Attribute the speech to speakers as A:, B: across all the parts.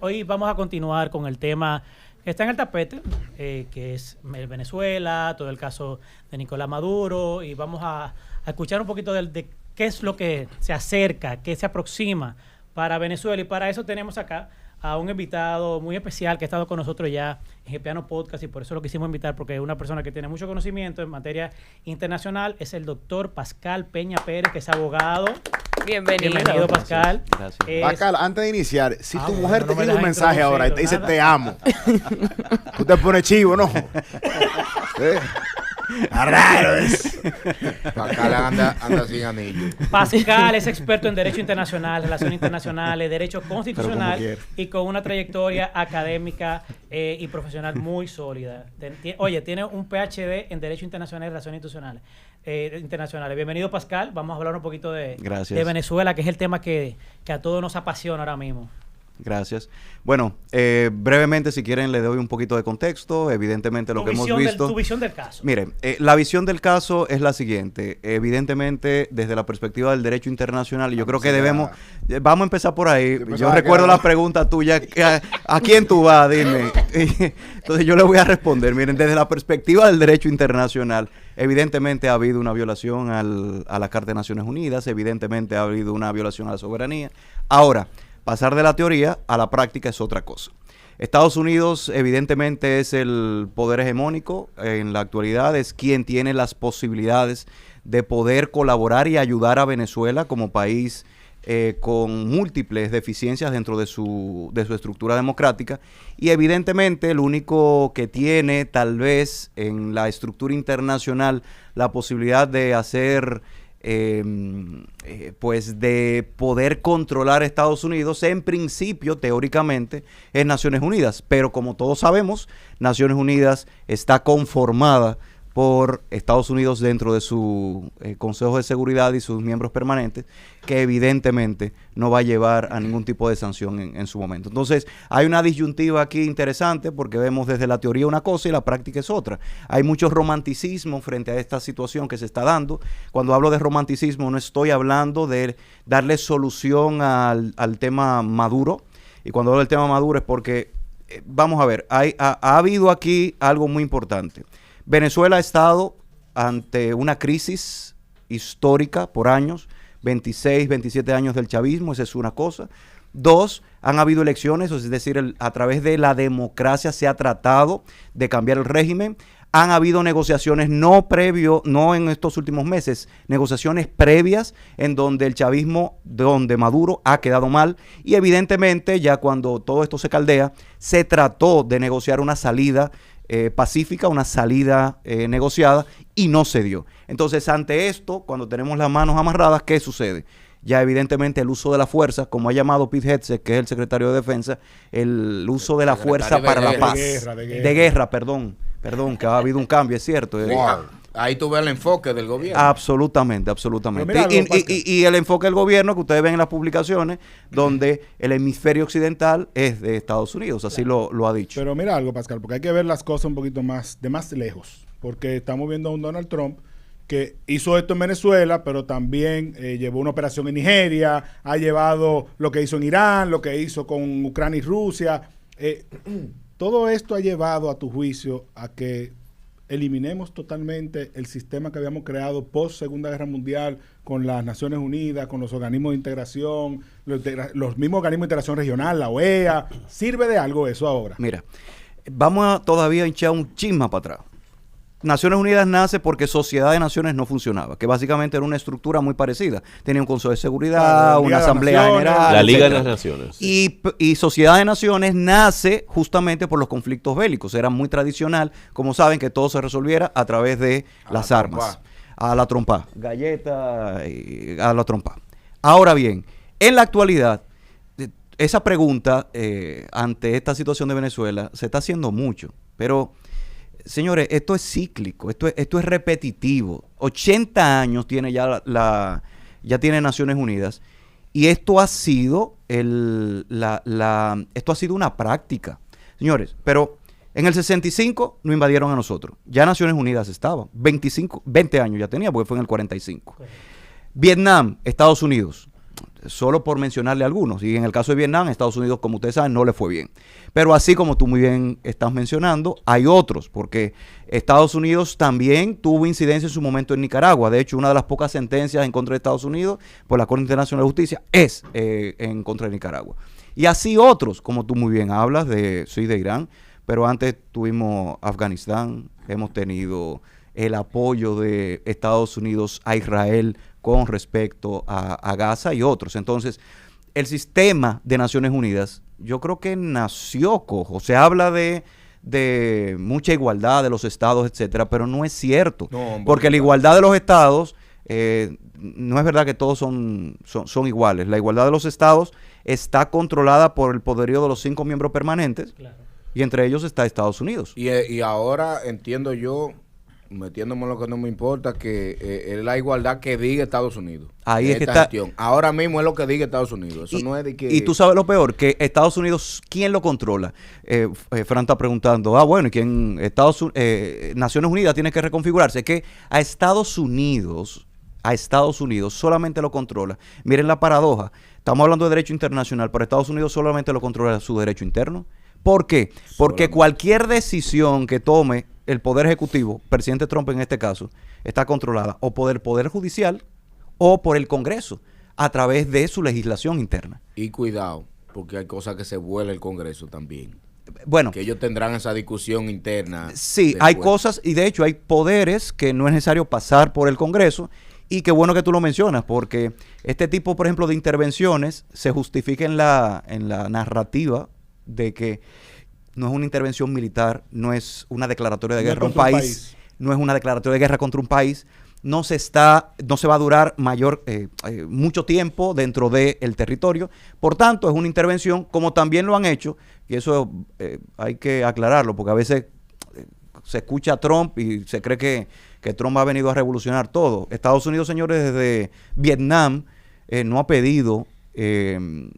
A: Hoy vamos a continuar con el tema que está en el tapete, que es Venezuela, todo el caso de Nicolás Maduro, y vamos a escuchar un poquito de qué es lo que se acerca, qué se aproxima para Venezuela. Y para eso tenemos acá a un invitado muy especial que ha estado con nosotros ya en GPano Podcast, y por eso lo quisimos invitar, porque es una persona que tiene mucho conocimiento en materia internacional. Es el doctor Pascal Peña Pérez, que es abogado. Bienvenido, Pascal.
B: Gracias. Pascal, antes de iniciar, si tu mujer te escribe un mensaje ahora y te dice te amo, tú te pones chivo, ¿no? Está raro es.
C: Pascal anda sin anillo.
A: Pascal es experto en Derecho Internacional, Relaciones Internacionales, Derecho Constitucional y con una trayectoria académica y profesional muy sólida. Oye, tiene un PhD en Derecho Internacional y Relaciones Internacionales. Bienvenido, Pascal. Vamos a hablar un poquito de Venezuela, que es el tema que a todos nos apasiona ahora mismo.
D: Gracias. Bueno, brevemente, si quieren, le doy un poquito de contexto. Evidentemente, lo que hemos visto...
A: Tu visión del caso.
D: Mire, la visión del caso es la siguiente. Evidentemente, desde la perspectiva del derecho internacional, y yo creo que debemos... Vamos a empezar por ahí. Yo recuerdo la pregunta tuya. ¿A quién tú vas? Dime. Entonces, yo le voy a responder. Miren, desde la perspectiva del derecho internacional, evidentemente ha habido una violación a la Carta de Naciones Unidas. Evidentemente ha habido una violación a la soberanía. Ahora... pasar de la teoría a la práctica es otra cosa. Estados Unidos evidentemente es el poder hegemónico en la actualidad, es quien tiene las posibilidades de poder colaborar y ayudar a Venezuela como país con múltiples deficiencias dentro de su estructura democrática, y evidentemente el único que tiene tal vez en la estructura internacional la posibilidad de hacer... pues de poder controlar a Estados Unidos, en principio, teóricamente, es Naciones Unidas. Pero como todos sabemos, Naciones Unidas está conformada por Estados Unidos dentro de su Consejo de Seguridad y sus miembros permanentes, que evidentemente no va a llevar a ningún tipo de sanción en su momento. Entonces, hay una disyuntiva aquí interesante, porque vemos desde la teoría una cosa y la práctica es otra. Hay mucho romanticismo frente a esta situación que se está dando. Cuando hablo de romanticismo, no estoy hablando de darle solución al tema Maduro. Y cuando hablo del tema Maduro es porque, vamos a ver, ha habido aquí algo muy importante. Venezuela ha estado ante una crisis histórica por años, 26, 27 años del chavismo, esa es una cosa. Dos, han habido elecciones, es decir, a través de la democracia se ha tratado de cambiar el régimen. Han habido negociaciones no en estos últimos meses, negociaciones previas en donde el chavismo, donde Maduro ha quedado mal, y evidentemente ya cuando todo esto se caldea, se trató de negociar una salida pacífica, una salida negociada, y no se dio. Entonces, ante esto, cuando tenemos las manos amarradas, ¿qué sucede? Ya evidentemente el uso de la fuerza, como ha llamado Pete Hegseth, que es el secretario de Defensa, el uso de la fuerza para la paz. De guerra, perdón, que ha habido un cambio, es cierto.
C: Ahí tú ves el enfoque del gobierno.
D: Absolutamente. Y el enfoque del gobierno que ustedes ven en las publicaciones, donde el hemisferio occidental es de Estados Unidos, así lo ha dicho.
B: Pero mira algo, Pascal, porque hay que ver las cosas un poquito más lejos, porque estamos viendo a un Donald Trump que hizo esto en Venezuela, pero también llevó una operación en Nigeria, ha llevado lo que hizo en Irán, lo que hizo con Ucrania y Rusia. Todo esto ha llevado, a tu juicio, a que eliminemos totalmente el sistema que habíamos creado post Segunda Guerra Mundial con las Naciones Unidas, con los organismos de integración, los mismos organismos de integración regional, la OEA. ¿Sirve de algo eso ahora?
D: Mira, vamos a todavía hinchar un chisme para atrás. Naciones Unidas nace porque Sociedad de Naciones no funcionaba, que básicamente era una estructura muy parecida. Tenía un Consejo de Seguridad, una Asamblea General,
E: la Liga de las Naciones.
D: Y Sociedad de Naciones nace justamente por los conflictos bélicos. Era muy tradicional, como saben, que todo se resolviera a través de las armas. A la trompa. Galleta, a la trompa. Ahora bien, en la actualidad, esa pregunta ante esta situación de Venezuela se está haciendo mucho, pero... Señores, esto es cíclico, esto es repetitivo. 80 años tiene ya ya tiene Naciones Unidas, y esto ha sido esto ha sido una práctica. Señores, pero en el 65 no invadieron a nosotros. Ya Naciones Unidas estaba. 20 años ya tenía, porque fue en el 45. Vietnam, Estados Unidos. solo por mencionarle algunos. Y en el caso de Vietnam, Estados Unidos, como ustedes saben, no le fue bien. Pero así como tú muy bien estás mencionando, hay otros, porque Estados Unidos también tuvo incidencia en su momento en Nicaragua. De hecho, una de las pocas sentencias en contra de Estados Unidos por la Corte Internacional de Justicia es en contra de Nicaragua. Y así otros, como tú muy bien hablas, de Irán, pero antes tuvimos Afganistán, hemos tenido el apoyo de Estados Unidos a Israel con respecto a Gaza y otros. Entonces, el sistema de Naciones Unidas, yo creo que nació cojo. Se habla de mucha igualdad de los estados, etcétera, pero no es cierto. No, hombre, porque la igualdad de los estados, no es verdad que todos son iguales. La igualdad de los estados está controlada por el poderío de los 5 miembros permanentes, claro, y entre ellos está Estados Unidos.
C: Y ahora entiendo yo, metiéndome en lo que no me importa, que es la igualdad que diga Estados Unidos.
D: Ahí es que está.
C: Gestión. Ahora mismo es lo que diga Estados Unidos. Eso no es de que...
D: Y tú sabes lo peor, que Estados Unidos, ¿quién lo controla? Fran está preguntando, bueno, ¿y quién? Naciones Unidas tiene que reconfigurarse. Que a Estados Unidos solamente lo controla. Miren la paradoja. Estamos hablando de derecho internacional, pero Estados Unidos solamente lo controla su derecho interno. ¿Por qué? Porque cualquier decisión que tome el Poder Ejecutivo, presidente Trump en este caso, está controlada o por el Poder Judicial o por el Congreso a través de su legislación interna.
C: Y cuidado, porque hay cosas que se vuela el Congreso también.
D: Bueno,
C: que ellos tendrán esa discusión interna.
D: Sí, después. Hay cosas, y de hecho hay poderes que no es necesario pasar por el Congreso, y qué bueno que tú lo mencionas, porque este tipo, por ejemplo, de intervenciones se justifica en la narrativa de que no es una intervención militar, no es una declaratoria de guerra a un país, no es una declaratoria de guerra contra un país, no se va a durar mucho tiempo dentro del territorio. Por tanto, es una intervención, como también lo han hecho, y eso hay que aclararlo, porque a veces se escucha a Trump y se cree que Trump ha venido a revolucionar todo. Estados Unidos, señores, desde Vietnam no ha pedido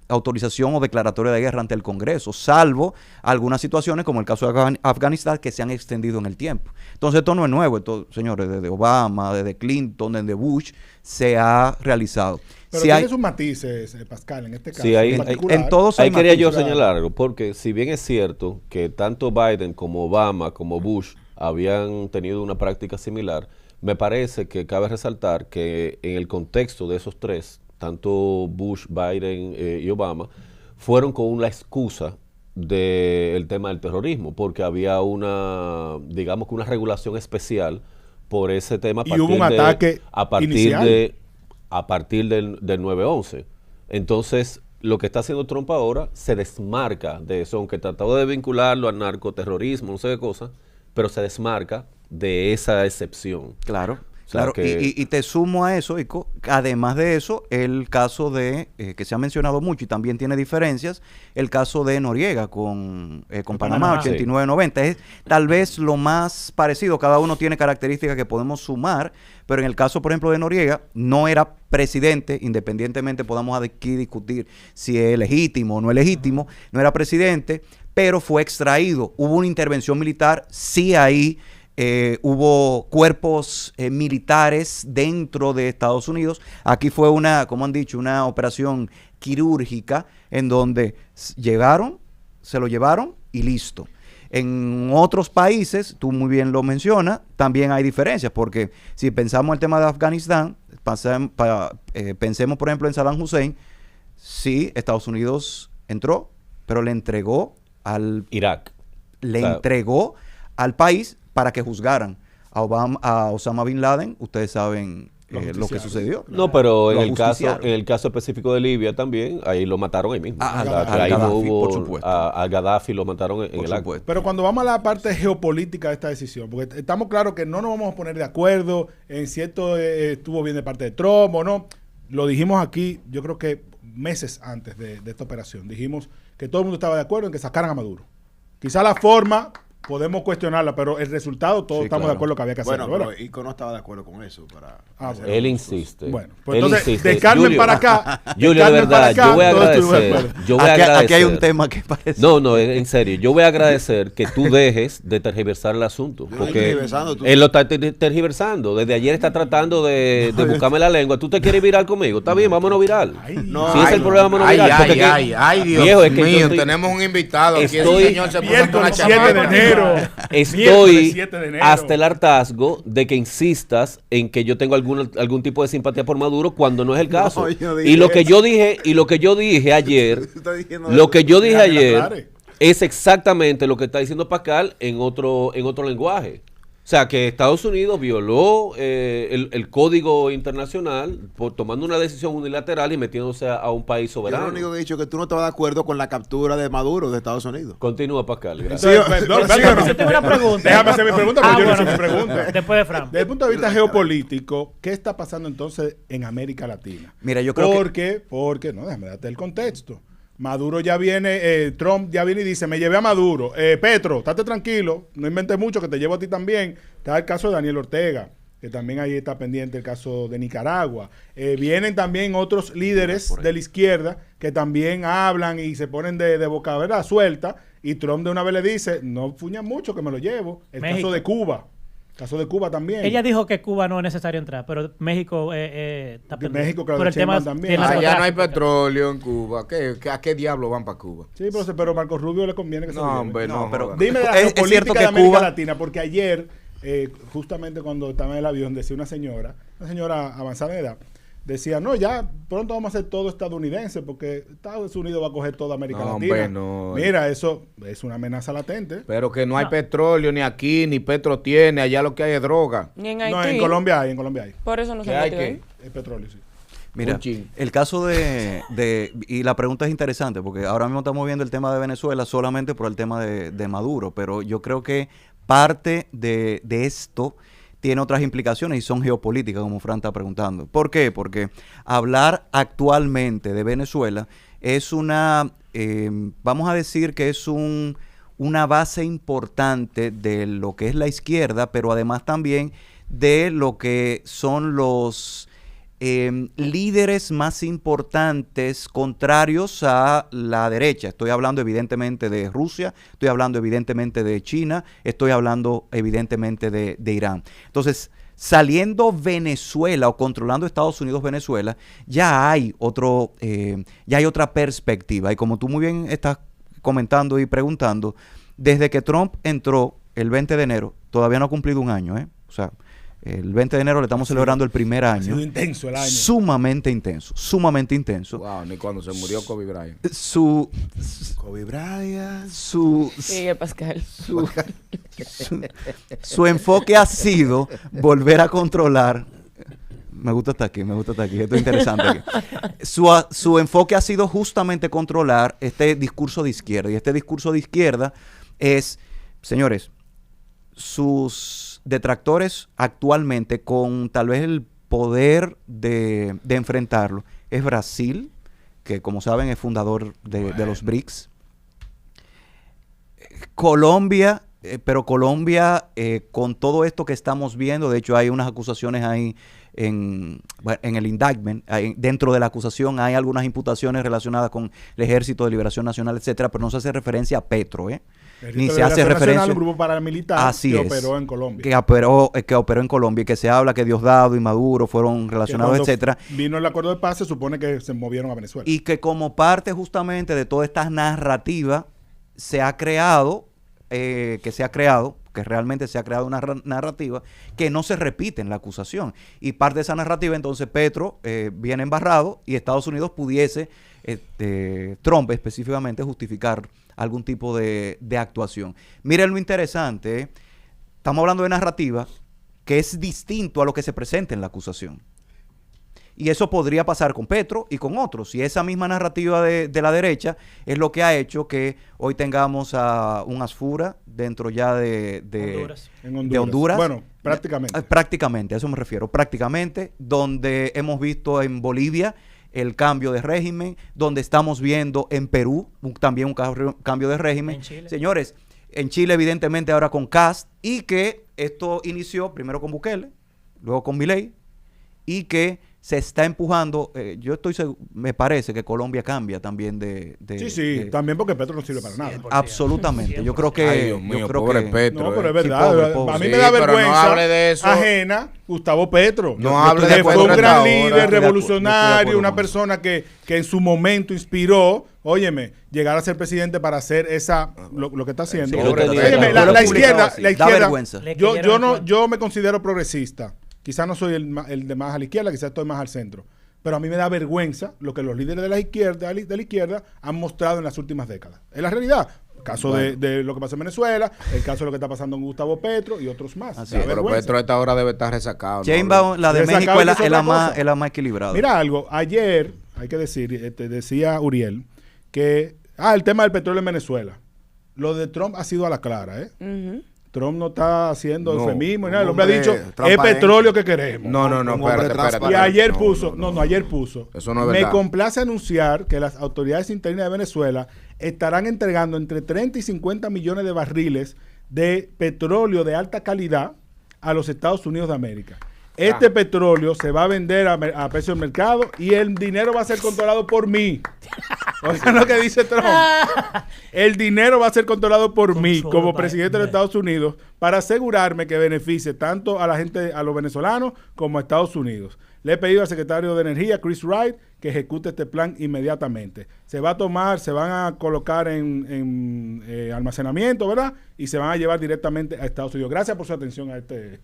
D: autorización o declaratoria de guerra ante el Congreso, salvo algunas situaciones como el caso de Afganistán que se han extendido en el tiempo. Entonces esto no es nuevo, esto, señores, desde Obama, desde Clinton, desde Bush se ha realizado.
B: Pero tiene sus matices, Pascal, en este caso.
E: Sí,
B: en
E: todos hay quería yo señalar algo, porque si bien es cierto que tanto Biden como Obama como Bush habían tenido una práctica similar, me parece que cabe resaltar que en el contexto de esos tres, tanto Bush, Biden y Obama, fueron con la excusa del tema del terrorismo, porque había una regulación especial por ese tema
B: y hubo un ataque
E: a partir del 9/11. Entonces, lo que está haciendo Trump ahora se desmarca de eso, aunque trató de vincularlo al narcoterrorismo, no sé qué cosa, pero se desmarca de esa excepción.
D: Claro. Claro, y te sumo a eso, Ico, además de eso, el caso de, que se ha mencionado mucho y también tiene diferencias, el caso de Noriega con Panamá, 89-90, es tal vez lo más parecido, cada uno tiene características que podemos sumar, pero en el caso, por ejemplo, de Noriega, no era presidente, independientemente podamos aquí discutir si es legítimo o no es legítimo, no era presidente, pero fue extraído, hubo una intervención militar, sí ahí, hubo cuerpos militares dentro de Estados Unidos. Aquí fue como han dicho, una operación quirúrgica en donde se lo llevaron y listo. En otros países, tú muy bien lo mencionas, también hay diferencias, porque si pensamos en el tema de Afganistán, pensemos por ejemplo en Saddam Hussein, sí, Estados Unidos entró, pero le entregó al
E: Irak.
D: Entregó al país para que juzgaran a Osama Bin Laden. Ustedes saben lo que sucedió.
E: No, pero en el caso específico de Libia también, ahí lo mataron ahí mismo. A Gaddafi lo mataron en el acto.
B: Pero cuando vamos a la parte geopolítica de esta decisión, porque estamos claros que no nos vamos a poner de acuerdo en si esto estuvo bien de parte de Trump o no. Lo dijimos aquí, yo creo que meses antes de esta operación. Dijimos que todo el mundo estaba de acuerdo en que sacaran a Maduro. Quizá la forma podemos cuestionarla, pero el resultado todos
E: Sí,
B: estamos
E: claro.
B: de acuerdo que había que hacerlo.
F: Bueno,
B: ¿verdad?
F: pero Ico no estaba de acuerdo con eso.
B: Bueno.
E: Él insiste.
B: Bueno, pues
E: Él
B: entonces,
E: insiste.
B: de Carmen
E: Julio,
B: para acá,
E: Julio, de
B: Carmen para
E: verdad,
B: acá,
E: yo voy a
B: todos estuvimos de
E: agradecer.
B: acuerdo.
E: Yo voy a
D: aquí
E: agradecer.
D: hay un tema que parece.
E: No, en serio. Yo voy a agradecer que tú dejes de tergiversar el asunto.
F: Yo no estoy
E: Porque
F: tergiversando, tú-
E: él lo está tergiversando. Desde ayer está tratando de buscarme la lengua. ¿Tú te quieres viral conmigo? Está bien, vámonos viral.
F: No,
E: Si ese es el problema, vámonos viral. Porque que-
C: Dios
E: viejo, es que yo
C: mío,
E: estoy-
C: tenemos un invitado aquí.
E: Estoy-
C: Ese señor se puso
B: Miércoles
C: una
B: 7 de
C: chamaca.
B: enero.
E: Estoy
B: Miércoles 7 de enero.
E: hasta el hartazgo de que insistas en que yo tengo algún tipo de simpatía por Maduro cuando no es el caso.
F: yo no dije
E: y lo que
F: eso.
E: yo dije ayer,
F: Está diciendo
E: lo que yo dije
B: Déjame que lo
E: ayer
B: aclare.
E: es exactamente lo que está diciendo Pascal en otro lenguaje. O sea, que Estados Unidos violó el código internacional tomando una decisión unilateral y metiéndose a un país
F: Yo
E: soberano.
F: lo único que he dicho es que tú no estabas de acuerdo con la captura de Maduro de Estados Unidos.
E: Continúa, Pascal. Gracias.
B: Entonces, no, espérate, no.
A: Yo tengo una pregunta.
B: Déjame hacer mi pregunta, porque yo no hice mi
A: bueno,
B: pregunta.
A: después de Fran.
B: Desde el punto de vista geopolítico, ¿qué está pasando entonces en América Latina?
D: Mira, yo creo que
B: Porque, no, déjame darte el contexto. Maduro ya viene, Trump ya viene y dice, me llevé a Maduro. Petro, estate tranquilo, no inventes mucho, que te llevo a ti también. Está el caso de Daniel Ortega, que también ahí está pendiente el caso de Nicaragua. Vienen también otros líderes de la izquierda que también hablan y se ponen de boca, ¿verdad?, suelta. Y Trump de una vez le dice, no fuñan mucho, que me lo llevo. El
A: México.
B: caso de Cuba. Caso de Cuba también.
A: Ella dijo que Cuba no es necesario entrar, pero México está pendiente.
B: México, claro,
A: por el tema
B: Sheinbaum también.
A: del
C: Allá no hay
A: narcotráfico.
C: petróleo en Cuba. ¿A qué diablo van para Cuba?
B: Sí, pero Marco Rubio le conviene que se lo
C: No,
B: lleve.
C: hombre, no.
D: pero-
C: joda.
B: Dime de la
D: Es
B: geopolítica
D: cierto que
B: de América
D: Cuba-
B: Latina, porque ayer, justamente cuando estaba en el avión, decía una señora avanzada en edad, decía, no, ya pronto vamos a hacer todo estadounidense, porque Estados Unidos va a coger toda América
C: No,
B: Latina.
C: hombre, no.
B: Mira, eso es una amenaza latente.
C: Pero que no hay
A: No.
C: petróleo ni aquí, ni Petro tiene. Allá lo que hay es droga.
G: Ni en
B: No,
G: Haití.
B: en Colombia hay.
G: Por eso no se
C: ¿Qué hay
G: metió ahí.
C: que?
B: El petróleo, sí.
D: Mira,
C: Un chin.
D: el caso y la pregunta es interesante, porque ahora mismo estamos viendo el tema de Venezuela solamente por el tema de Maduro, pero yo creo que parte de esto tiene otras implicaciones y son geopolíticas, como Fran está preguntando. ¿Por qué? Porque hablar actualmente de Venezuela es vamos a decir que es una base importante de lo que es la izquierda, pero además también de lo que son los líderes más importantes contrarios a la derecha. Estoy hablando evidentemente de Rusia, estoy hablando evidentemente de China, estoy hablando evidentemente de Irán. Entonces, saliendo Venezuela o controlando Estados Unidos Venezuela, ya hay otra perspectiva. Y como tú muy bien estás comentando y preguntando, desde que Trump entró el 20 de enero, todavía no ha cumplido un año, ¿eh? O sea, el 20 de enero le estamos celebrando el primer
B: Ha
D: año.
B: sido intenso el año.
D: Sumamente intenso, sumamente intenso.
C: Wow, ni cuando se murió Kobe Bryant.
D: Su,
F: Kobe Bryant.
D: su,
G: Sigue, Pascal.
D: su enfoque ha sido volver a controlar. Me gusta estar aquí, esto es interesante aquí. Su enfoque ha sido justamente controlar este discurso de izquierda. Y este discurso de izquierda es, señores, sus detractores actualmente con tal vez el poder de enfrentarlo es Brasil, que como saben es fundador de los BRICS. Colombia, pero Colombia con todo esto que estamos viendo, de hecho hay unas acusaciones ahí en el indictment, dentro de la acusación hay algunas imputaciones relacionadas con el Ejército de Liberación Nacional, etcétera, pero no se hace referencia a Petro, ni se hace referencia.
B: Un grupo paramilitar
D: Así
B: que
D: es,
B: operó en Colombia.
D: que operó en Colombia y que se habla que Diosdado y Maduro fueron
B: Que
D: relacionados,
B: cuando
D: etcétera.
B: Vino el acuerdo de paz, se supone que se movieron a Venezuela.
D: Y que como parte justamente de toda esta narrativa se ha creado, que realmente se ha creado una narrativa que no se repite en la acusación. Y parte de esa narrativa, entonces Petro viene embarrado y Estados Unidos pudiese, Trump específicamente, justificar algún tipo de actuación. Miren lo interesante, estamos hablando de narrativa que es distinto a lo que se presenta en la acusación. Y eso podría pasar con Petro y con otros. Y esa misma narrativa de la derecha es lo que ha hecho que hoy tengamos a un Asfura dentro ya de Honduras.
B: Bueno, prácticamente.
D: Prácticamente, a eso me refiero. Prácticamente, donde hemos visto en Bolivia el cambio de régimen, donde estamos viendo en Perú también un cambio de régimen.
A: En Chile.
D: Señores, En Chile, evidentemente, ahora con Kast, y que esto inició primero con Bukele, luego con Milei, y que se está empujando. Me parece que Colombia cambia también
B: también porque Petro no sirve para nada.
D: Absolutamente.
A: 100%.
D: Yo creo que.
C: Ay, Dios mío, pobre Petro.
B: No, pero es
D: Sí,
B: verdad.
D: pobre.
B: A mí
C: Sí,
B: me da
C: pero no
B: vergüenza
C: hable de eso.
B: ajena Gustavo Petro.
C: No hable de
B: que fue
C: Petro
B: un
C: hasta
B: gran
C: ahora.
B: líder,
D: Yo estoy de acuerdo
B: revolucionario, una
D: con
B: persona que en su momento inspiró, óyeme, llegar a ser presidente para hacer lo que está haciendo.
C: Sí,
E: pobre
B: Óyeme,
E: Petro.
B: la izquierda,
D: Da vergüenza.
B: yo me considero progresista. Quizás no soy el de más a la izquierda, quizás estoy más al centro. Pero a mí me da vergüenza lo que los líderes de la izquierda han mostrado en las últimas décadas. Es la realidad. El caso de lo que pasa en Venezuela, el caso de lo que está pasando en Gustavo Petro y otros más.
D: Así
B: Da
D: es.
C: Pero
B: vergüenza.
C: Petro a esta hora debe estar resacado.
D: Sheinbaum, la de
B: Le
D: México,
B: sacaron
D: es
B: otra
D: la
B: cosa.
D: más equilibrada.
B: Mira algo, ayer, hay que decir, decía Uriel, que el tema del petróleo en Venezuela. Lo de Trump ha sido a la clara, ¿eh?
G: Ujú.
B: Trump no está haciendo
F: No,
B: eufemismo,
F: un
B: nada. El hombre ha
F: hombre
B: dicho, es
F: transparente.
B: petróleo que queremos.
C: No,
F: Un hombre
C: espérate.
F: transparente.
B: Y ayer
C: No,
B: puso,
C: no.
B: ayer puso.
C: Eso no es
B: Me
C: verdad.
B: complace anunciar que las autoridades internas de Venezuela estarán entregando entre 30 y 50 millones de barriles de petróleo de alta calidad a los Estados Unidos de América. Este petróleo se va a vender a precio del mercado y el dinero va a ser controlado por mí. Oigan lo que dice Trump. El dinero va a ser controlado por mí
A: Control
B: como
A: by
B: presidente de los
A: me.
B: Estados Unidos para asegurarme que beneficie tanto a la gente, a los venezolanos, como a Estados Unidos. Le he pedido al secretario de Energía, Chris Wright, que ejecute este plan inmediatamente. Se va a tomar, se van a colocar en almacenamiento, ¿verdad? Y se van a llevar directamente a Estados Unidos. Gracias por su atención a este.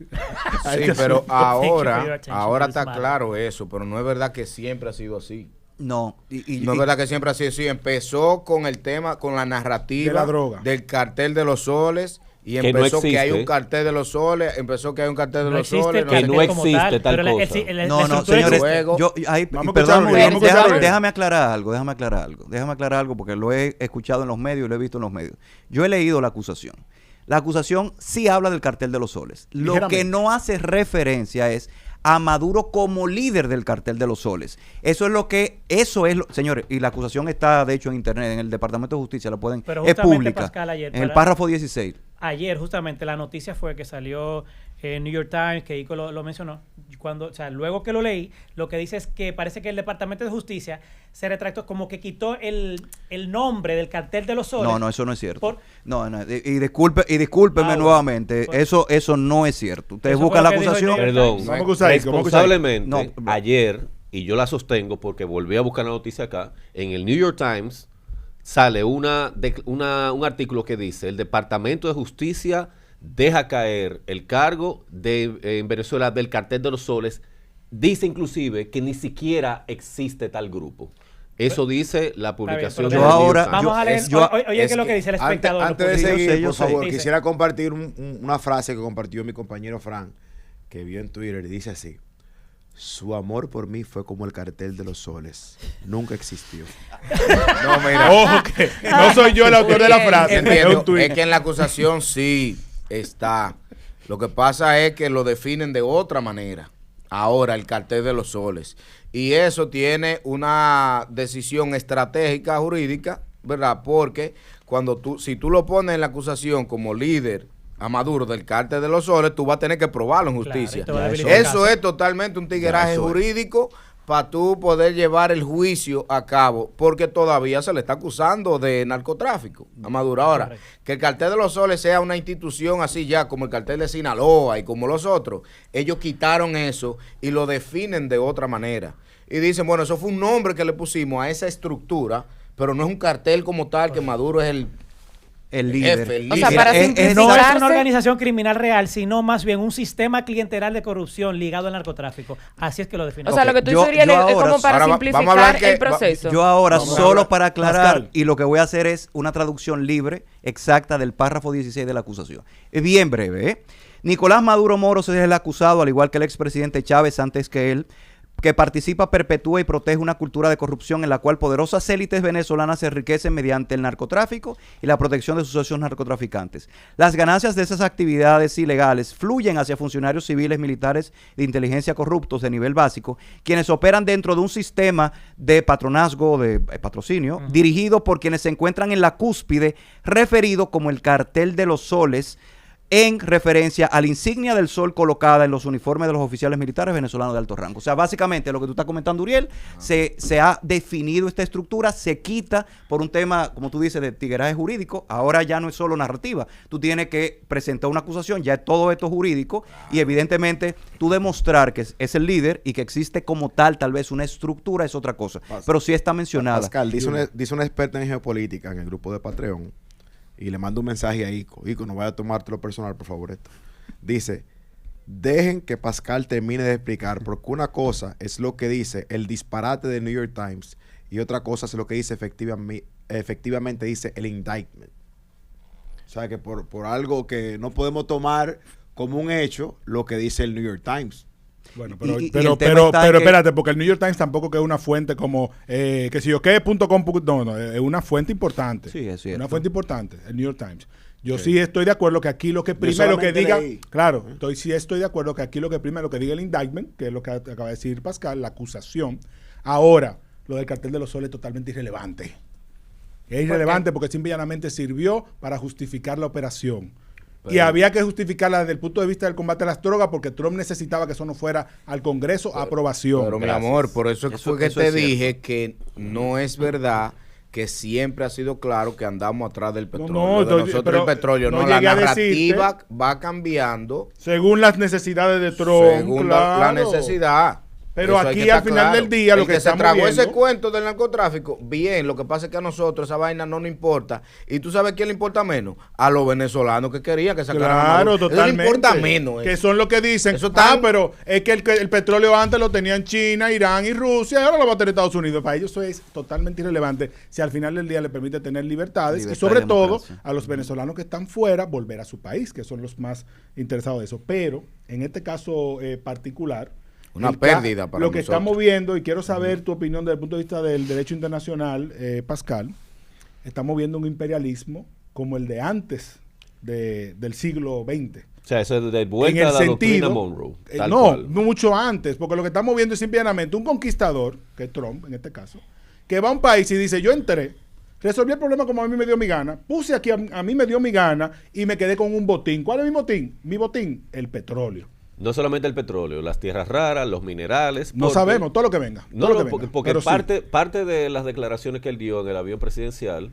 B: a
C: Sí,
B: este
C: pero
B: asunto.
A: Thank you for your
C: ahora
A: attention.
C: está
A: It's
C: claro eso, pero no es verdad que siempre ha sido así.
D: No.
C: No es verdad que siempre ha sido así. Empezó con el tema, con la narrativa
B: De la droga.
C: del cartel de los soles. Y
E: Que no
C: empezó que hay
E: existe.
C: un cartel de los soles, empezó que hay un cartel de
A: No
C: los
A: existe
C: soles.
A: el
E: Que
C: sé
E: no
A: cartel como
E: existe tal
A: pero la-
E: cosa.
A: la
D: No,
A: estructura
D: señores,
A: existe.
C: Luego-
B: Vamos a
D: perdón,
B: escucharlo,
D: Miguel,
B: vamos a escucharlo.
D: déjame aclarar algo, porque lo he escuchado en los medios y lo he visto en los medios. Yo he leído la acusación. La acusación sí habla del cartel de los soles. Lo
B: Ligeramente.
D: que no hace referencia es a Maduro como líder del cartel de los soles. Señores, y la acusación está de hecho en internet, en el Departamento de Justicia, la pueden,
A: Pero
D: es
A: justamente,
D: pública,
A: Pascal, ayer,
D: en el
A: para-
D: párrafo 16.
A: Ayer justamente la noticia fue que salió en New York Times, que Ico lo mencionó. Luego que lo leí, lo que dice es que parece que el Departamento de Justicia se retractó, como que quitó el nombre del cartel de los soles.
D: No, eso no es cierto.
A: Por-
D: No, y discúlpeme
A: bueno.
D: nuevamente,
A: Pues-
D: eso no es cierto. Ustedes
A: Eso
D: buscan la
A: fue lo que dijo el
D: acusación.
A: New York
E: Perdón,
B: Vamos a acusar ahí, vamos a acusar ahí.
E: responsablemente,
D: No,
E: ayer, y yo la sostengo porque volví a buscar la noticia acá, en el New York Times sale un artículo que dice: el Departamento de Justicia deja caer el cargo en Venezuela del cartel de los soles. Dice inclusive que ni siquiera existe tal grupo. Eso dice la publicación
A: pero
E: del
D: yo
E: New York
D: ahora-
E: Times.
A: Vamos a leer.
D: yo-
A: oye, ¿qué
F: Es
A: es lo que dice el
F: Antes,
A: espectador?
F: antes de
D: Sí, yo
F: seguir,
D: sé, yo
F: por
D: sé.
F: favor,
A: Dice-
F: quisiera compartir una frase que compartió mi compañero Frank, que vio en Twitter, y dice así: su amor por mí fue como el cartel de los soles. Nunca existió.
C: No, mira.
B: Ojo que no soy yo el autor de la frase. Es
C: Entiendo,
B: un tuit.
C: es que en la acusación sí está. Lo que pasa es que lo definen de otra manera. Ahora, el cartel de los soles. Y eso tiene una decisión estratégica jurídica, ¿verdad? Porque si tú lo pones en la acusación como líder a Maduro del cartel de los soles, tú vas a tener que probarlo en
A: Claro,
C: justicia.
A: y te va a
D: Ya,
A: debilitar el
C: Eso
A: caso.
C: es totalmente un tigueraje
F: eso es.
C: jurídico para tú poder llevar el juicio a cabo, porque todavía se le está acusando de narcotráfico a Maduro. Ahora,
A: Correcto.
C: que el cartel de los soles sea una institución así ya, como el cartel de Sinaloa y como los otros, ellos quitaron eso y lo definen de otra manera. Y dicen, bueno, eso fue un nombre que le pusimos a esa estructura, pero no es un cartel como tal, que Maduro es el
D: líder.
C: jefe, el
G: O sea,
C: líder.
G: para
A: No es
G: simplificarse,
A: una organización criminal real, sino más bien un sistema clientelar de corrupción ligado al narcotráfico. Así es que lo define.
G: o sea, lo que tú
D: Yo-
G: dices, Uriel,
D: yo
G: es
D: ahora-
G: como para
C: ahora vamos a
G: simplificar
C: hablar que-
G: el proceso.
D: Yo ahora,
B: Vamos a
D: solo
B: hablar.
D: para aclarar,
B: Pascal.
D: y lo que voy a hacer es una traducción libre, exacta, del párrafo 16 de la acusación. Es bien breve, ¿eh? Nicolás Maduro Moros es el acusado, al igual que el expresidente Chávez antes que él, que participa, perpetúa y protege una cultura de corrupción en la cual poderosas élites venezolanas se enriquecen mediante el narcotráfico y la protección de sus socios narcotraficantes. Las ganancias de esas actividades ilegales fluyen hacia funcionarios civiles, militares de inteligencia corruptos de nivel básico, quienes operan dentro de un sistema de patronazgo, de patrocinio, dirigido por quienes se encuentran en la cúspide, referido como el cartel de los soles, en referencia a la insignia del sol colocada en los uniformes de los oficiales militares venezolanos de alto rango. O sea, básicamente lo que tú estás comentando, Uriel, se ha definido esta estructura, se quita por un tema, como tú dices, de tigueraje jurídico. Ahora ya no es solo narrativa. Tú tienes que presentar una acusación, ya es todo esto jurídico, y evidentemente tú demostrar que es el líder y que existe como tal vez una estructura es otra cosa. Pero sí está mencionada.
F: Pascal, dice una experta en geopolítica en el grupo de Patreon, y le mando un mensaje a Ico. Ico, no vaya a tomártelo personal, por favor, esto. Dice, dejen que Pascal termine de explicar, porque una cosa es lo que dice el disparate del New York Times y otra cosa es lo que dice efectivamente dice el indictment. O sea, que por algo que no podemos tomar como un hecho lo que dice el New York Times.
B: Bueno, pero espérate, porque el New York Times tampoco que es una fuente como, que si yo qué, .com, no, es una fuente importante.
D: Sí, es cierto.
B: Una fuente importante, el New York Times. Yo sí estoy de acuerdo que aquí lo que primero que diga, claro, estoy de acuerdo que aquí lo que primero que diga el indictment, que es lo que acaba de decir Pascal, la acusación. Ahora, lo del cartel de los soles es totalmente irrelevante. Es irrelevante porque simplemente sirvió para justificar la operación. Y había que justificarla desde el punto de vista del combate a las drogas porque Trump necesitaba que eso no fuera al Congreso a aprobación.
C: Pero mi amor, por eso fue que te dije que no es verdad que siempre ha sido claro que andamos atrás del petróleo. El petróleo, la narrativa va cambiando.
B: Según las necesidades de Trump.
C: Según la necesidad.
B: Pero eso aquí al final del día lo que estamos viendo...
C: El que se tragó ese cuento del narcotráfico, bien, lo que pasa es que a nosotros esa vaina no nos importa. ¿Y tú sabes quién le importa menos? A los venezolanos que querían que sacaran a Maduro.
B: Totalmente.
C: Eso le importa menos.
B: Que son los que dicen, pero es que el petróleo antes lo tenían China, Irán y Rusia, y ahora lo va a tener Estados Unidos. Para ellos eso es totalmente irrelevante si al final del día le permite tener libertades y sobre todo a los venezolanos que están fuera volver a su país, que son los más interesados de eso. Pero en este caso particular...
C: Una pérdida para
B: lo que
C: nosotros.
B: Estamos viendo, y quiero saber tu opinión desde el punto de vista del derecho internacional, Pascal, estamos viendo un imperialismo como el de antes del siglo XX.
E: O sea, eso es de vuelta a la doctrina Monroe.
B: No mucho antes, porque lo que estamos viendo es simplemente un conquistador, que es Trump en este caso, que va a un país y dice, yo entré, resolví el problema como a mí me dio mi gana, puse aquí a mí me dio mi gana y me quedé con un botín. ¿Cuál es mi botín? Mi botín, el petróleo.
E: No solamente el petróleo, las tierras raras, los minerales.
B: No sabemos, todo lo que venga.
E: Porque parte de las declaraciones que él dio en el avión presidencial,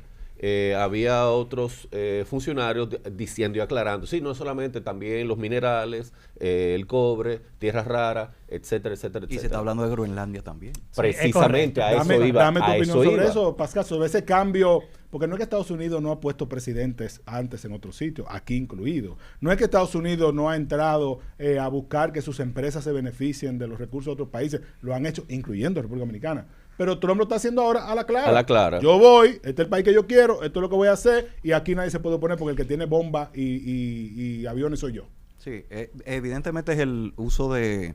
E: había otros funcionarios diciendo y aclarando, sí, no solamente también los minerales, el cobre, tierras raras, etcétera, etcétera, etcétera.
D: Y se está hablando de Groenlandia también.
E: Precisamente a eso iba.
B: Dame tu opinión sobre eso, Pascal, sobre ese cambio, porque no es que Estados Unidos no ha puesto presidentes antes en otros sitios, aquí incluido. No es que Estados Unidos no ha entrado a buscar que sus empresas se beneficien de los recursos de otros países, lo han hecho, incluyendo República Dominicana. Pero Trump lo está haciendo ahora a la clara.
E: A la clara.
B: Yo voy, este es el país que yo quiero, esto es lo que voy a hacer, y aquí nadie se puede oponer porque el que tiene bombas y aviones soy yo.
D: Sí, evidentemente es el uso de,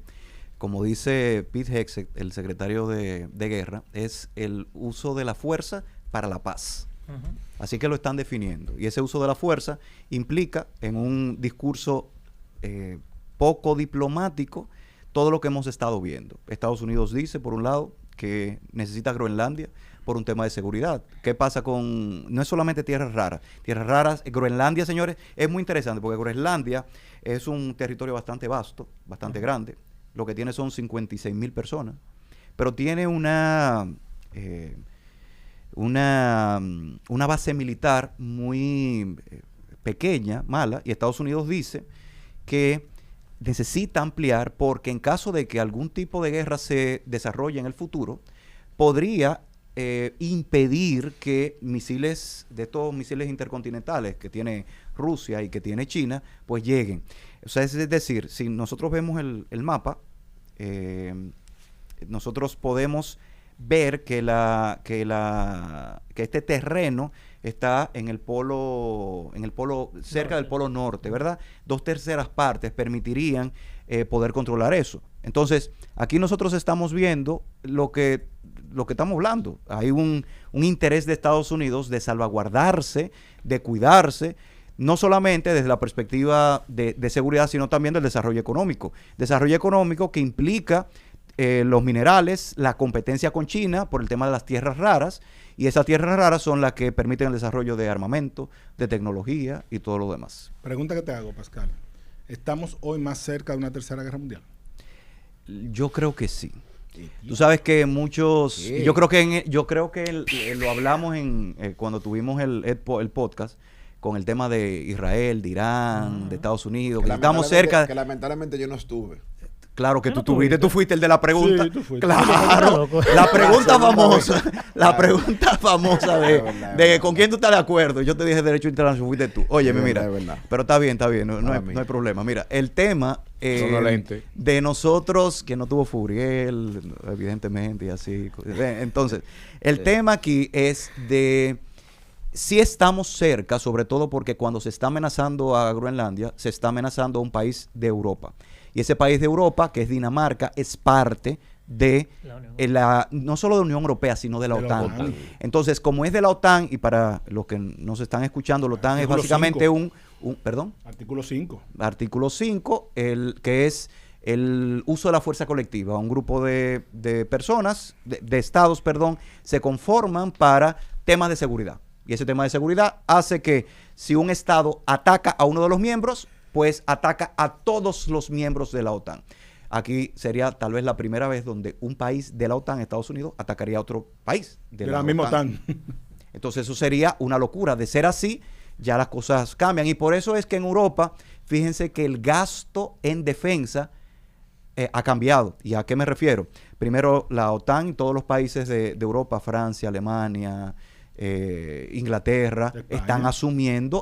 D: como dice Pete Hegseth, el secretario de Guerra, es el uso de la fuerza para la paz. Así que lo están definiendo. Y ese uso de la fuerza implica en un discurso poco diplomático todo lo que hemos estado viendo. Estados Unidos dice, por un lado, que necesita Groenlandia por un tema de seguridad. ¿Qué pasa con...? No es solamente tierras raras. Tierras raras, Groenlandia, señores, es muy interesante porque Groenlandia es un territorio bastante vasto, bastante grande. Lo que tiene son 56,000 personas. Pero tiene una base militar muy pequeña, mala, y Estados Unidos dice que necesita ampliar porque en caso de que algún tipo de guerra se desarrolle en el futuro, podría impedir que misiles, de estos misiles intercontinentales que tiene Rusia y que tiene China, pues lleguen. O sea, es decir, si nosotros vemos el mapa, nosotros podemos ver que este terreno está en el polo cerca del polo norte, ¿verdad? 2/3 partes permitirían poder controlar eso. Entonces, aquí nosotros estamos viendo lo que estamos hablando. Hay un interés de Estados Unidos de salvaguardarse, de cuidarse, no solamente desde la perspectiva de seguridad, sino también del desarrollo económico. Desarrollo económico que implica los minerales, la competencia con China por el tema de las tierras raras, y esas tierras raras son las que permiten el desarrollo de armamento, de tecnología y todo lo demás.
B: Pregunta que te hago, Pascal. ¿Estamos hoy más cerca de una tercera guerra mundial?
D: Yo creo que sí. Tú sabes que muchos,
C: Sí.
D: yo creo que lo hablamos cuando tuvimos el podcast con el tema de Israel, de Irán, de Estados Unidos, que estamos cerca.
F: Que lamentablemente yo no estuve.
D: Claro que
A: Yo
D: tú
A: no
D: tuviste,
A: tuviste.
D: tú fuiste el de la pregunta.
B: Sí, tú fuiste.
D: Claro, la pregunta famosa, la pregunta famosa
F: Es verdad,
D: de con quién tú estás de acuerdo. Yo te dije derecho internacional, fuiste tú. Óyeme,
F: Es
D: mira,
F: verdad, es verdad.
D: pero está bien, no hay
F: mí.
D: problema. Mira, el tema
C: Sonolente.
D: de nosotros, que no tuvo Furiel, evidentemente, y así. Entonces, el tema aquí es de si estamos cerca, sobre todo porque cuando se está amenazando a Groenlandia, se está amenazando a un país de Europa. Y ese país de Europa, que es Dinamarca, es parte de no solo de la Unión Europea, sino de la OTAN.
B: OTAN.
D: Entonces, como es de la OTAN, y para los que nos están escuchando, la OTAN es
B: Artículo
D: básicamente
B: 5.
D: perdón,
B: Artículo 5.
D: artículo 5, que es el uso de la fuerza colectiva. Un grupo de personas, de estados, perdón, se conforman para temas de seguridad. Y ese tema de seguridad hace que si un estado ataca a uno de los miembros, pues ataca a todos los miembros de la OTAN. Aquí sería tal vez la primera vez donde un país de la OTAN, Estados Unidos, atacaría a otro país
B: De la misma OTAN.
D: Entonces eso sería una locura. De ser así, ya las cosas cambian. Y por eso es que en Europa, fíjense que el gasto en defensa ha cambiado. ¿Y a qué me refiero? Primero, la OTAN y todos los países de Europa, Francia, Alemania, Inglaterra,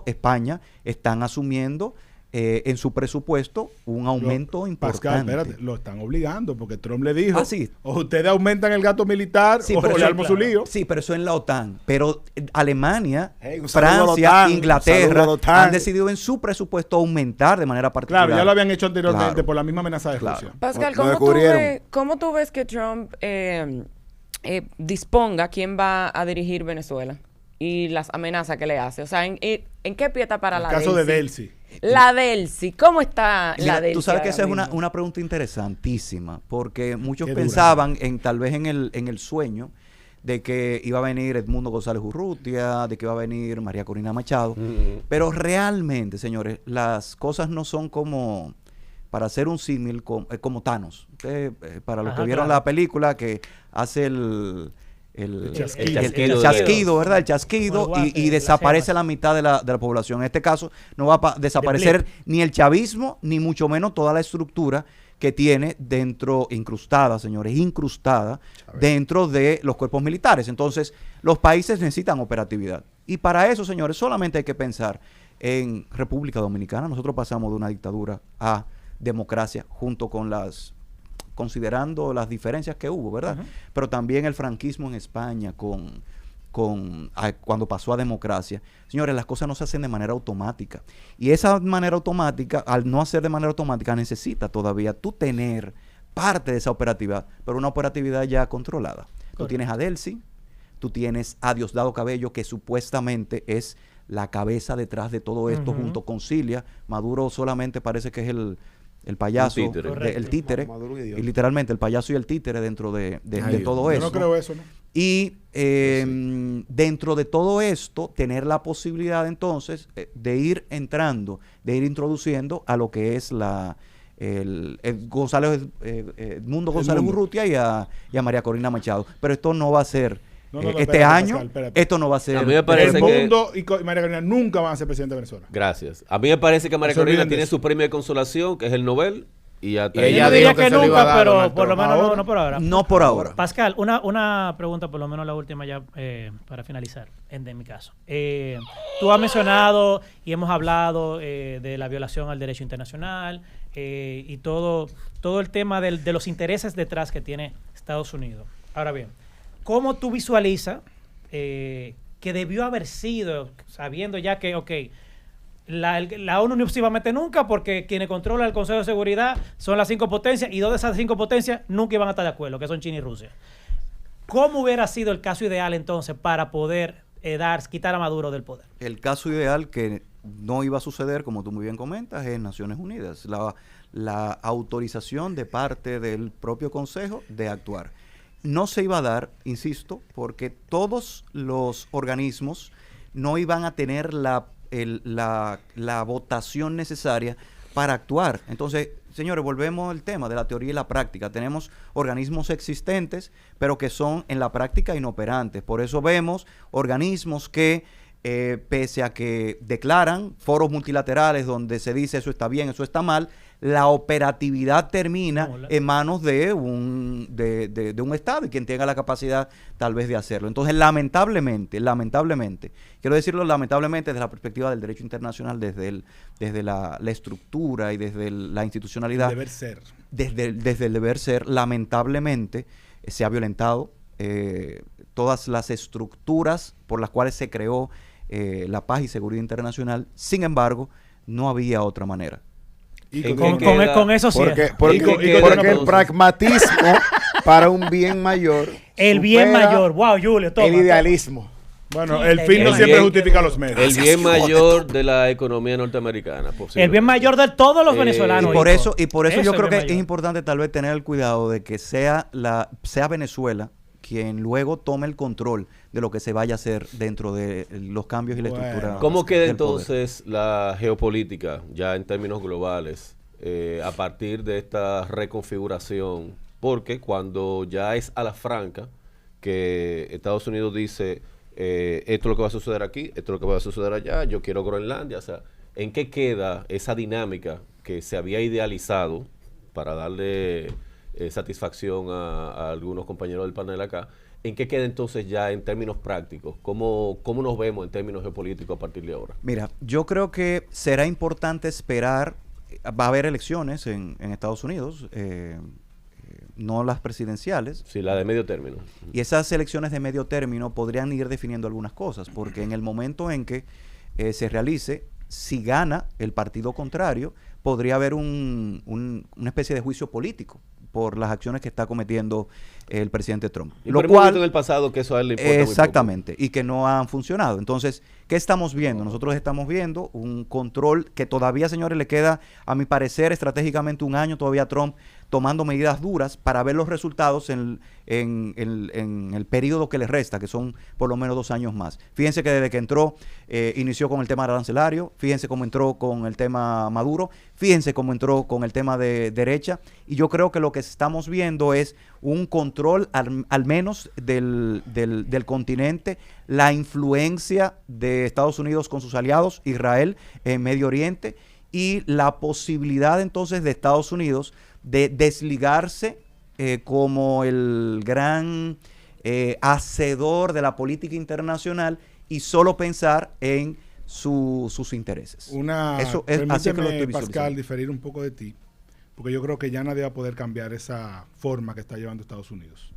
D: España, están asumiendo en su presupuesto un aumento importante.
B: Pascal, espérate, lo están obligando porque Trump le dijo,
D: Sí.
B: o ustedes aumentan el gasto militar o
D: pero
B: le
D: eso-
B: armo su lío.
D: Sí, pero eso en la OTAN. Pero Alemania,
F: Hey, un saludo a la
D: Francia,
F: OTAN, un
D: Inglaterra
F: saludo a la OTAN.
D: han decidido en su presupuesto aumentar de manera particular.
B: Claro, ya lo habían hecho anteriormente
D: Claro.
B: por la misma amenaza de
D: Claro.
B: Rusia.
G: Pascal,
F: Lo descubrieron.
G: ¿cómo tú ves que Trump disponga quién va a dirigir Venezuela y las amenazas que le hace? O sea, ¿en qué pie está para
B: El
G: la
B: caso de
G: Delcy?
B: Delcy.
G: La Delcy, ¿cómo está
D: Mira,
G: la Delcy?
D: tú sabes que esa es
G: ahora mismo?
D: una pregunta interesantísima, porque muchos
B: Qué dura.
D: pensaban tal vez en el sueño de que iba a venir Edmundo González Urrutia, de que iba a venir María Corina Machado, pero realmente, señores, las cosas no son como, para hacer un símil, como Thanos. Para los
A: Ajá,
D: que vieron
A: claro.
D: la película que hace el
B: chasquido.
D: el chasquido, ¿verdad? El chasquido
A: Como el guante,
D: y
A: las
D: desaparece
A: gemas.
D: la mitad de la población. En este caso, no va a desaparecer ni el chavismo, ni mucho menos toda la estructura que tiene dentro, incrustada, señores, incrustada dentro de los cuerpos militares. Entonces, los países necesitan operatividad. Y para eso, señores, solamente hay que pensar en República Dominicana. Nosotros pasamos de una dictadura a democracia junto con considerando las diferencias que hubo, ¿verdad? Pero también el franquismo en España cuando pasó a democracia. Señores, las cosas no se hacen de manera automática. Y esa manera automática, al no hacer de manera automática, necesita todavía tú tener parte de esa operatividad, pero una operatividad ya controlada. Tú
A: Correcto.
D: tienes a Delcy, tú tienes a Diosdado Cabello, que supuestamente es la cabeza detrás de todo esto, junto con Cilia. Maduro solamente parece que es el payaso,
E: Un títere.
D: el títere,
F: Maduro un idiota.
D: y literalmente el payaso y el títere dentro de
C: Ay,
D: todo
B: Yo
D: eso.
B: no creo eso, ¿no?
D: Y dentro de todo esto, tener la posibilidad entonces de ir entrando, de ir introduciendo a lo que es el Edmundo González
B: Edmundo.
D: Urrutia y a María Corina Machado. Pero esto no va a ser
B: No, no,
D: este
B: espérate,
D: año,
B: Pascal, espérate.
D: esto no va a ser.
E: A mí me parece
B: El
E: que-
B: mundo y María Corina nunca van a ser presidente de Venezuela.
E: Gracias. A mí me parece que María
B: No se
E: Corina
B: olviden de
E: tiene
B: eso.
E: su premio de consolación, que es el Nobel, y ya está.
C: Y ella
A: Yo no
C: dijo
A: diría
C: que
A: que
C: se lo iba a
A: nunca,
C: dar a
A: pero
C: Donald
A: por lo
C: Trump.
A: menos
B: Ahora.
A: no por ahora.
D: No por ahora.
A: Pascal, una pregunta, por lo menos la última ya para finalizar, de mi caso. Tú has mencionado y hemos hablado de la violación al derecho internacional y todo el tema de los intereses detrás que tiene Estados Unidos. Ahora bien, ¿cómo tú visualizas que debió haber sido, sabiendo ya que, la ONU no se iba a meter nunca porque quienes controlan el Consejo de Seguridad son las 5 potencias y 2 de esas 5 potencias nunca iban a estar de acuerdo, que son China y Rusia. ¿Cómo hubiera sido el caso ideal entonces para poder quitar a Maduro del poder?
D: El caso ideal que no iba a suceder, como tú muy bien comentas, es Naciones Unidas. La autorización de parte del propio Consejo de actuar. No se iba a dar, insisto, porque todos los organismos no iban a tener la votación necesaria para actuar. Entonces, señores, volvemos al tema de la teoría y la práctica. Tenemos organismos existentes, pero que son en la práctica inoperantes. Por eso vemos organismos que, pese a que declaran foros multilaterales donde se dice eso está bien, eso está mal, la operatividad termina en manos de un Estado y quien tenga la capacidad tal vez de hacerlo. Entonces, lamentablemente, quiero decirlo lamentablemente desde la perspectiva del derecho internacional, desde la estructura y desde la institucionalidad.
B: Deber ser.
D: Desde el deber ser, lamentablemente, se ha violentado todas las estructuras por las cuales se creó la paz y seguridad internacional. Sin embargo, no había otra manera.
A: Con eso sí.
F: Porque el pragmatismo para un bien mayor.
A: El bien mayor. Wow, Julio, toma.
F: El idealismo.
B: Bueno, el fin no siempre justifica los medios.
E: El bien mayor de la economía norteamericana.
A: El bien mayor de todos los venezolanos.
D: Y por eso yo creo que es importante tal vez tener el cuidado de que sea Venezuela quien luego tome el control de lo que se vaya a hacer dentro de los cambios y la estructura.
E: ¿Cómo queda entonces la geopolítica, ya en términos globales, a partir de esta reconfiguración? Porque cuando ya es a la franca que Estados Unidos dice, esto es lo que va a suceder aquí, esto es lo que va a suceder allá, yo quiero Groenlandia, o sea, ¿en qué queda esa dinámica que se había idealizado para darle satisfacción a algunos compañeros del panel acá? ¿En qué queda entonces ya en términos prácticos? ¿Cómo nos vemos en términos geopolíticos a partir de ahora?
D: Mira, yo creo que será importante esperar. Va a haber elecciones en Estados Unidos, no las presidenciales.
E: Sí, la de medio término.
D: Y esas elecciones de medio término podrían ir definiendo algunas cosas, porque en el momento en que se realice, si gana el partido contrario, podría haber una especie de juicio político por las acciones que está cometiendo el presidente Trump.
E: Y lo cual en el pasado que eso a él le importa
D: exactamente, muy poco. Y que no han funcionado. Entonces, ¿qué estamos viendo? Nosotros estamos viendo un control que todavía, señores, le queda, a mi parecer, estratégicamente un año todavía a Trump tomando medidas duras para ver los resultados en el periodo que le resta, que son por lo menos 2 años más. Fíjense que desde que entró, inició con el tema arancelario, fíjense cómo entró con el tema Maduro, fíjense cómo entró con el tema de derecha, y yo creo que lo que estamos viendo es un control al menos del continente, la influencia de Estados Unidos con sus aliados, Israel en Medio Oriente, y la posibilidad entonces de Estados Unidos de desligarse como el gran hacedor de la política internacional y solo pensar en sus intereses.
B: Eso es así que lo estoy
D: visualizando.
B: Pascal, diferir un poco de ti, porque yo creo que ya nadie va a poder cambiar esa forma que está llevando Estados Unidos,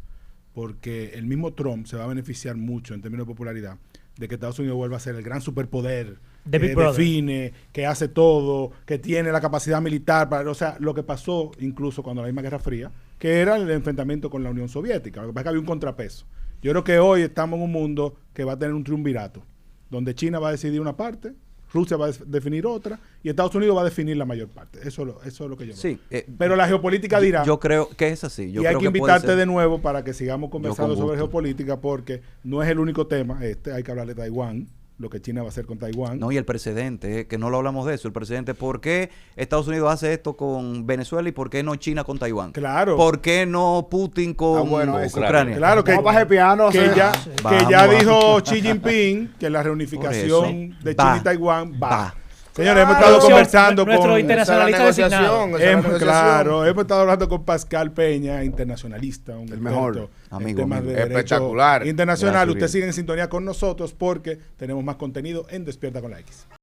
B: porque el mismo Trump se va a beneficiar mucho en términos de popularidad de que Estados Unidos vuelva a ser el gran superpoder que define, que hace todo, que tiene la capacidad militar o sea, lo que pasó incluso cuando la misma Guerra Fría, que era el enfrentamiento con la Unión Soviética. Lo que pasa es que había un contrapeso. Yo creo que hoy estamos en un mundo que va a tener un triunvirato, donde China va a decidir una parte, Rusia va a definir otra y Estados Unidos va a definir la mayor parte. Eso es lo que yo
D: sí,
B: veo. Pero la geopolítica dirá...
D: Yo creo que es así.
B: Yo creo hay que invitarte de nuevo para que sigamos conversando sobre geopolítica, porque no es el único tema. Hay que hablar de Taiwán, lo que China va a hacer con Taiwán.
D: No, y el precedente, que no lo hablamos de eso, el precedente, ¿por qué Estados Unidos hace esto con Venezuela y por qué no China con Taiwán?
B: Claro.
D: ¿Por qué no Putin con Ucrania?
B: Claro, que ya dijo Xi Jinping que la reunificación de China y Taiwán va. Señores, hemos estado conversando con
A: nuestro internacionalista designado.
B: Hemos estado hablando con Pascal Peña, internacionalista,
F: el mejor
D: amigo,
C: espectacular
B: internacional. Usted sigue en sintonía con nosotros porque tenemos más contenido en Despierta con la X.